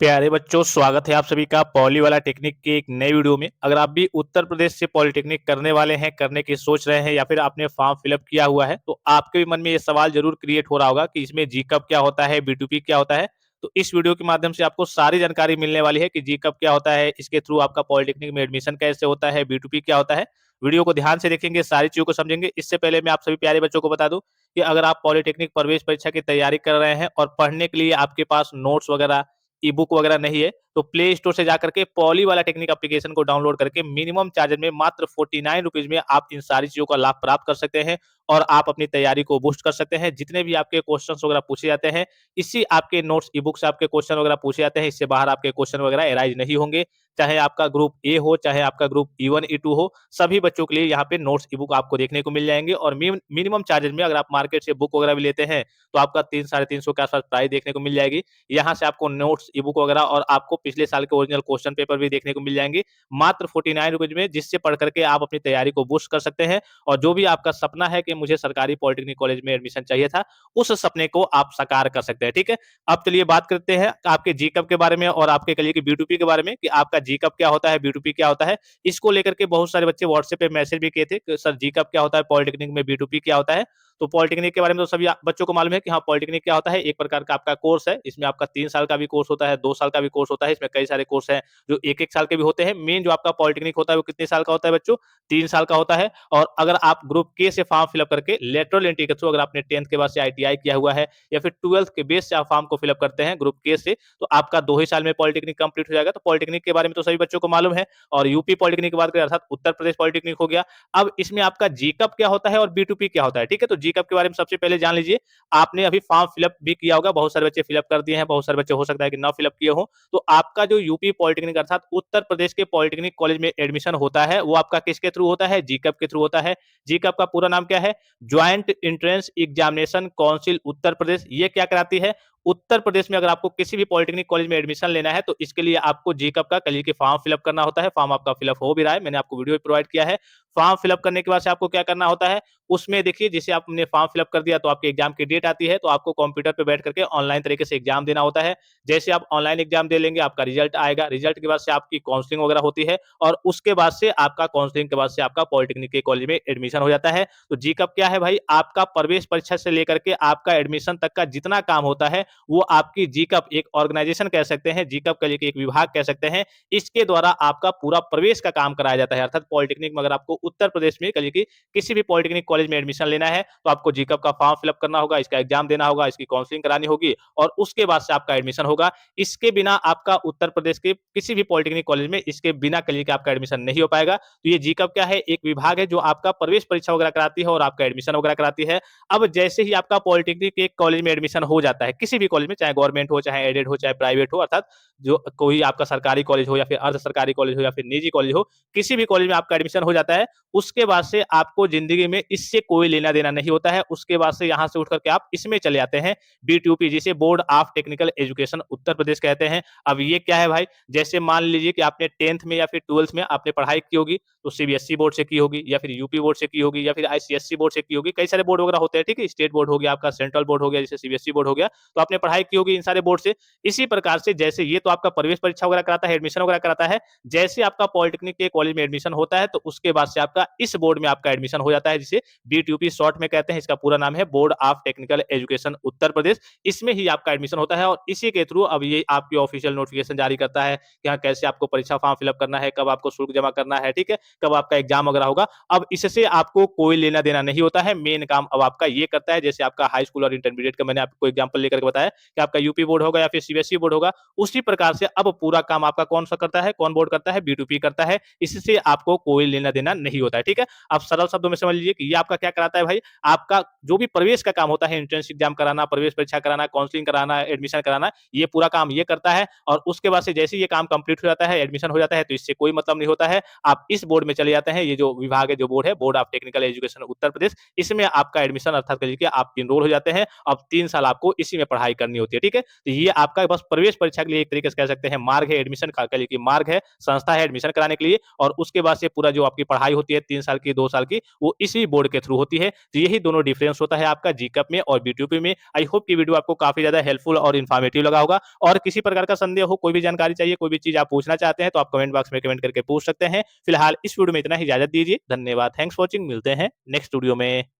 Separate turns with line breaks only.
प्यारे बच्चों, स्वागत है आप सभी का पॉली वाला टेक्निक की एक नई वीडियो में। अगर आप भी उत्तर प्रदेश से पॉलिटेक्निक करने वाले हैं, करने की सोच रहे हैं या फिर आपने फॉर्म फिलअप किया हुआ है, तो आपके भी मन में ये सवाल जरूर क्रिएट हो रहा होगा कि इसमें जीकअप क्या होता है, बी2पी क्या होता है। तो इस वीडियो के माध्यम से आपको सारी जानकारी मिलने वाली है कि जीकअप क्या होता है, इसके थ्रू आपका पॉलिटेक्निक में एडमिशन कैसे होता है, बी2पी क्या होता है। वीडियो को ध्यान से देखेंगे, सारी चीजों को समझेंगे। इससे पहले मैं आप सभी प्यारे बच्चों को बता दूं कि अगर आप पॉलिटेक्निक प्रवेश परीक्षा की तैयारी कर रहे हैं और पढ़ने के लिए आपके पास नोट्स वगैरह, ई बुक वगैरह नहीं है, तो प्ले स्टोर से जाकर के पॉली वाला टेक्निक एप्लीकेशन को डाउनलोड करके मिनिमम चार्जेस में मात्र 49 रुपीज में आप इन सारी चीजों का लाभ प्राप्त कर सकते हैं और आप अपनी तैयारी को बूस्ट कर सकते हैं। जितने भी आपके क्वेश्चंस वगैरह पूछे जाते हैं, इसी आपके नोट्स ई बुक से आपके क्वेश्चन वगैरह पूछे जाते हैं। इससे बाहर आपके क्वेश्चन वगैरह एराइज नहीं होंगे। चाहे आपका ग्रुप ए हो, चाहे आपका ग्रुप E1 E2 हो, सभी बच्चों के लिए यहाँ पे नोट्स ई बुक आपको देखने को मिल जाएंगे। और मिनिमम चार्जेस में अगर आप मार्केट से बुक वगैरह भी लेते हैं, तो आपका 300-350 के आसपास प्राइस देखने को मिल जाएगी। यहाँ से आपको नोट्स, ई बुक वगैरह और आपको पिछले साल के ओरिजिनल क्वेश्चन पेपर भी देखने को मिल जाएंगे मात्र 49 रुपीज में, जिससे पढ़ करके आप अपनी तैयारी को बूस्ट कर सकते हैं। और जो भी आपका सपना है कि मुझे सरकारी पॉलिटेक्निक कॉलेज में एडमिशन चाहिए था, उस सपने को आप साकार कर सकते हैं। ठीक है, अब चलिए बात करते हैं आपके जीकअप के बारे में और आपके करियर की बी2पी के बारे में कि आपका जीकअप क्या होता है, बी2पी क्या होता है। इसको लेकर के बहुत सारे बच्चे व्हाट्सएप पे मैसेज भी किए थे कि सर जीकअप क्या होता है, पॉलिटेक्निक में बी2पी क्या होता है। तो पॉलिटेक्निक के बारे में तो सभी बच्चों को मालूम है कि हाँ, पॉलिटेक्निक क्या होता है। एक प्रकार का आपका कोर्स है। इसमें आपका 3 साल का भी कोर्स होता है, 2 साल का भी कोर्स होता है। इसमें कई सारे कोर्स हैं जो एक एक साल के भी होते हैं। मेन जो आपका पॉलिटेक्निक होता है वो कितने साल का होता है बच्चों? 3 साल का होता है। और अगर आप ग्रुप के से फॉर्म फिलअप करके लेटरल एंट्री के थ्रू, अगर आपने 10th के बाद से ITI किया हुआ है या फिर 12th के बेस से आप फॉर्म को फिलअप करते हैं ग्रुप के से, तो आपका 2 ही साल में पॉलिटेक्निक कंप्लीट हो जाएगा। तो पॉलिटेक्निक के बारे में तो सभी बच्चों को मालूम है। और यूपी पॉलिटेक्निक की बात करें, अर्थात उत्तर प्रदेश पॉलिटेक्निक हो गया। अब इसमें आपका जीकअप क्या होता है और बी2पी क्या होता है। ठीक है, तो जीकअप के बारे में सबसे पहले जान लीजिए। आपने अभी फॉर्म फिलअप भी किया होगा, बहुत सारे बच्चे फिलअप कर दिए हैं, बहुत सारे बच्चे हो सकता है कि ना फिलअप किए हो। तो आपका जो यूपी पॉलिटेक्निक अर्थात उत्तर प्रदेश के पॉलिटेक्निक कॉलेज में एडमिशन होता है, वो आपका किसके थ्रू होता है? जीकअप के थ्रू होता है। जीकअप का पूरा नाम क्या है? Joint entrance examination council Uttar Pradesh. ये क्या कराती है? उत्तर प्रदेश में अगर आपको किसी भी पॉलिटेक्निक कॉलेज में एडमिशन लेना है, तो इसके लिए आपको जीकअप का कल के फॉर्म फिलअप करना होता है। फॉर्म आपका फिलअप हो भी रहा है, मैंने आपको वीडियो प्रोवाइड किया है। फॉर्म फिलअप करने के बाद से आपको क्या करना होता है? उसमें देखिए, जैसे आपने फॉर्म फिलअप कर दिया तो आपके एग्जाम की डेट आती है, तो आपको कंप्यूटर पे बैठ करके ऑनलाइन तरीके से एग्जाम देना होता है। जैसे आप ऑनलाइन एग्जाम दे लेंगे, आपका रिजल्ट आएगा। रिजल्ट के बाद से आपकी काउंसलिंग वगैरह होती है और उसके बाद से आपका काउंसलिंग के बाद से आपका पॉलिटेक्निक के कॉलेज में एडमिशन हो जाता है। तो जीकअप क्या है भाई? आपका प्रवेश परीक्षा से लेकर के आपका एडमिशन तक का जितना काम होता है, वो आपकी जीकअप एक ऑर्गेनाइजेशन कह सकते हैं, जीकअप के लिए एक विभाग कह सकते हैं, इसके द्वारा आपका पूरा प्रवेश का काम कराया जाता है। अर्थात पॉलिटेक्निक में अगर आपको उत्तर प्रदेश में कल की किसी भी पॉलिटेक्निक कॉलेज में एडमिशन लेना है, तो आपको जीकअप का फॉर्म फिलअप करना होगा, इसका एग्जाम देना होगा, इसकी काउंसलिंग करानी होगी और उसके बाद से आपका एडमिशन होगा। इसके बिना आपका उत्तर प्रदेश के किसी भी पॉलिटेक्निक कॉलेज में इसके बिना कल के आपका एडमिशन नहीं हो पाएगा। तो ये जीकअप क्या है? एक विभाग है जो आपका प्रवेश परीक्षा वगैरह कराती है और आपका एडमिशन वगैरह कराती है। अब जैसे ही आपका पॉलिटेक्निक के कॉलेज में एडमिशन हो जाता है, किसी भी कॉलेज में, चाहे गवर्नमेंट हो, चाहे एडेड हो, चाहे प्राइवेट हो, अर्थात जो कोई आपका सरकारी कॉलेज हो या फिर अर्ध सरकारी कॉलेज हो या फिर निजी कॉलेज हो, किसी भी कॉलेज में आपका एडमिशन हो जाता है, उसके बाद से आपको जिंदगी में इससे कोई लेना देना नहीं होता है। उसके बाद से यहाँ से उठ करके आप इसमें चले आते हैं, बी2पी, जिसे board of technical education Uttar Pradesh कहते हैं। अब ये क्या है भाई? जैसे मान लीजिए कि आपने 10th में या फिर 12th में आपने पढ़ाई की होगी, तो सीबीएसई बोर्ड से की होगी या फिर यूपी बोर्ड से की होगी या फिर आईसीएससी बोर्ड से की होगी। कई सारे बोर्ड वगैरह होते हैं। ठीक है, स्टेट बोर्ड हो गया, आपका सेंट्रल बोर्ड हो गया, जैसे सीबीएसई बोर्ड हो गया, तो आपने पढ़ाई की होगी इन सारे बोर्ड से। इसी प्रकार से जैसे ये तो आपका प्रवेश परीक्षा वगैरह कराता है, एडमिशन वगैरह कराता है। जैसे आपका पॉलिटेक्निक के कॉलेज में एडमिशन होता है, तो उसके बाद से आपका इस बोर्ड में आपका एडमिशन हो जाता है, जिसे बी2पी शॉर्ट में कहते हैं। इसका पूरा नाम है board of technical education Uttar Pradesh. इसमें ही आपका एडमिशन होता है और इसी के थ्रू अब ये आपकी ऑफिशियल नोटिफिकेशन जारी करता है कि हाँ, कैसे आपको परीक्षा फॉर्म फिलअप करना है, कब आपको शुल्क जमा करना है, ठीक है, कब आपका एग्जाम वगैरह होगा। अब इससे आपको कोई लेना देना नहीं होता है। मेन काम अब आपका ये करता है, जैसे आपका हाई स्कूल और इंटरमीडिएट का मैंने आपको एग्जाम्पल लेकर के बताया कि आपका यूपी बोर्ड होगा या फिर सीबीएसई बोर्ड होगा, उसी प्रकार से अब पूरा काम आपका कौन सा करता है, कौन बोर्ड करता है? बी2पी करता है। इससे आपको कोई लेना देना नहीं होता है। ठीक है, अब सरल शब्दों में समझ लीजिए कि ये आपका क्या कराता है भाई? आपका जो भी प्रवेश का काम होता है, एंट्रेंस एग्जाम कराना, प्रवेश परीक्षा कराना, काउंसलिंग कराना, एडमिशन कराना, ये पूरा काम ये करता है। और उसके बाद से जैसे ये काम कंप्लीट हो जाता है, एडमिशन हो जाता है, तो इससे कोई मतलब नहीं होता है। आप इस बोर्ड में चले जाते हैं। ये जो विभाग है, जो बोर्ड है, board of technical education Uttar Pradesh, इसमें आपका एडमिशन अर्थात करिए कि आप इनरोल हो जाते हैं। अब 3 साल आपको इसी में पढ़ाई पढ़ाई करनी होती है, ठीक है? तो ये आपका बस प्रवेश परीक्षा के लिए एक तरीके से कह सकते हैं मार्ग है, एडमिशन का कह लीजिए मार्ग है, संस्था है एडमिशन कराने के लिए और उसके बाद से पूरा जो आपकी पढ़ाई होती है 3 साल की, 2 साल की, वो इसी बोर्ड के थ्रू होती है। तो यही दोनों डिफरेंस होता है आपका जीकप में और बीटीयूपी में। आई होप कि वीडियो आपको काफ़ी ज़्यादा हेल्पफुल और इन्फॉर्मेटिव लगा होगा और किसी प्रकार का संदेह हो, कोई भी जानकारी चाहिए, कोई भी चीज़ आप पूछना चाहते हैं, तो आप कमेंट बॉक्स में कमेंट करके पूछ सकते हैं। फिलहाल इस वीडियो में इतना ही, इजाज़त दीजिए। धन्यवाद। Thanks for watching. मिलते हैं नेक्स्ट वीडियो में।